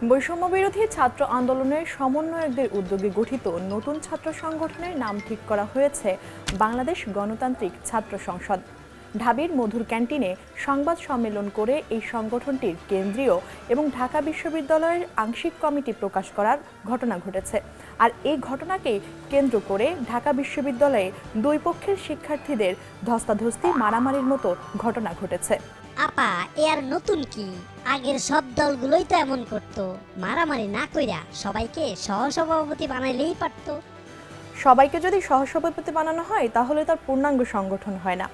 বৈষম্যবিরোধী ছাত্র আন্দোলনের সমন্বয়কদের উদ্যোগে গঠিত নতুন ছাত্র সংগঠনের নাম ঠিক করা হয়েছে বাংলাদেশ গণতান্ত্রিক ছাত্র সংসদ। ঢাবির মধুর ক্যান্টিনে সংবাদ সম্মেলন করে এই সংগঠনটির কেন্দ্রীয় এবং ঢাকা বিশ্ববিদ্যালয়ের আংশিক কমিটি প্রকাশ করার ঘটনা ঘটেছে। আর এই ঘটনাকে কেন্দ্র করে ঢাকা বিশ্ববিদ্যালয়ে দুই পক্ষের শিক্ষার্থীদের ধস্তাধস্তি মারামারির মতো ঘটনা ঘটেছে। আপা এ আর নতুন কি, আগের সব দলগুলোই তো এমন করতো, মারামারি না কইরা সবাইকে সহসভাপতি বানাইলেই পারতো। সবাইকে যদি সহসভাপতি বানানো হয় তাহলে তার পূর্ণাঙ্গ সংগঠন হয় না।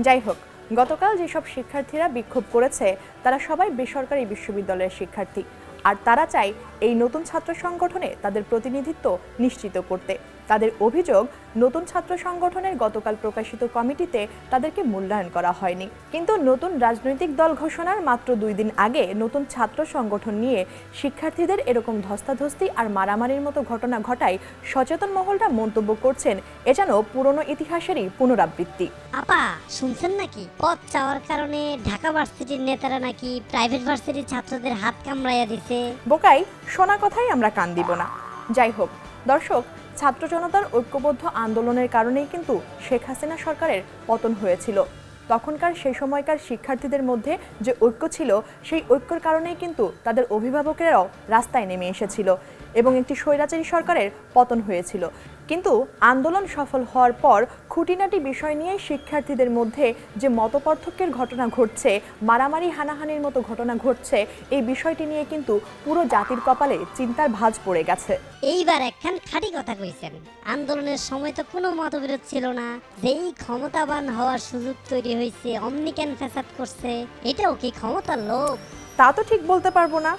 যাই হোক, গতকাল যেসব শিক্ষার্থীরা বিক্ষোভ করেছে তারা সবাই বেসরকারি বিশ্ববিদ্যালয়ের শিক্ষার্থী, আর তারা চায় এই নতুন ছাত্র সংগঠনে তাদের প্রতিনিধিত্ব নিশ্চিত করতে। তাদের অভিযোগ, নতুন ছাত্র সংগঠনের গতকাল প্রকাশিত কমিটিতে তাদেরকে মূল্যায়ন করা হয়নি। কিন্তু নতুন রাজনৈতিক দল ঘোষণার মাত্র 2 দিন আগে নতুন ছাত্র সংগঠন নিয়ে শিক্ষার্থীদের এরকম ধস্তাধস্তি আর মারামারির মতো ঘটনা ঘটায় সচেতন মহলরা মন্তব্য করছেন এ যেন পুরনো ইতিহাসেরই পুনরাবৃত্তি। আপা শুনছেন নাকি, পদ চাওয়ার কারণে ঢাকা ভার্সিটির নেতারা নাকি প্রাইভেট ভার্সিটির ছাত্রদের হাত কামড়াইয়া দিছে। বোকাই, শোনা কথাই আমরা কান দিব না। যাই হোক দর্শক, ছাত্র জনতার ঐক্যবদ্ধ আন্দোলনের কারণেই কিন্তু শেখ হাসিনা সরকারের পতন হয়েছিল। তখনকার সেই সময়কার শিক্ষার্থীদের মধ্যে যে ঐক্য ছিল, সেই ঐক্যের কারণেই কিন্তু তাদের অভিভাবকেরাও রাস্তায় নেমে এসেছিল এবং একটি স্বৈরাচারী সরকারের পতন হয়েছিল। কিন্তু আন্দোলন সফল হওয়ার পর খুঁটিনাটি বিষয় নিয়ে শিক্ষার্থীদের মধ্যে যে মতপার্থক্যের ঘটনা ঘটছে, মারামারি হানাহানির মতো ঘটনা ঘটছে, এই বিষয়টি নিয়ে কিন্তু পুরো জাতির কপালে চিন্তার ভাঁজ পড়ে গেছে। এইবার একখান খাঁটি কথা কইছেন, আন্দোলনের সময় তো কোনো মতবিরোধ ছিল না, যেই ক্ষমতাবান হওয়ার সুযোগ তৈরি হয়েছে অমনি কেন ফ্যাসাদ করছে, এটাও কি ক্ষমতার লোভ? তা তো ঠিক বলতে পারবো না।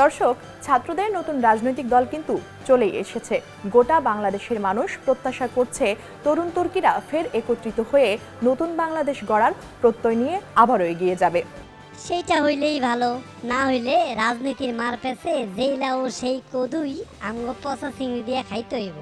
দর্শক, ছাত্রদের নতুন রাজনৈতিক দল কিন্তু চলেই এসেছে। গোটা বাংলাদেশের মানুষ প্রত্যাশা করছে তরুণ তুর্কিরা ফের একত্রিত হয়ে নতুন বাংলাদেশ গড়ার প্রত্যয় নিয়ে আবারও এগিয়ে যাবে। সেইটা হইলেই ভালো, না হইলে রাজনীতির মার পেছে যেইলাও সেই কদুই আমগো পচা চিংড়ি দিয়া খাইতে হইব।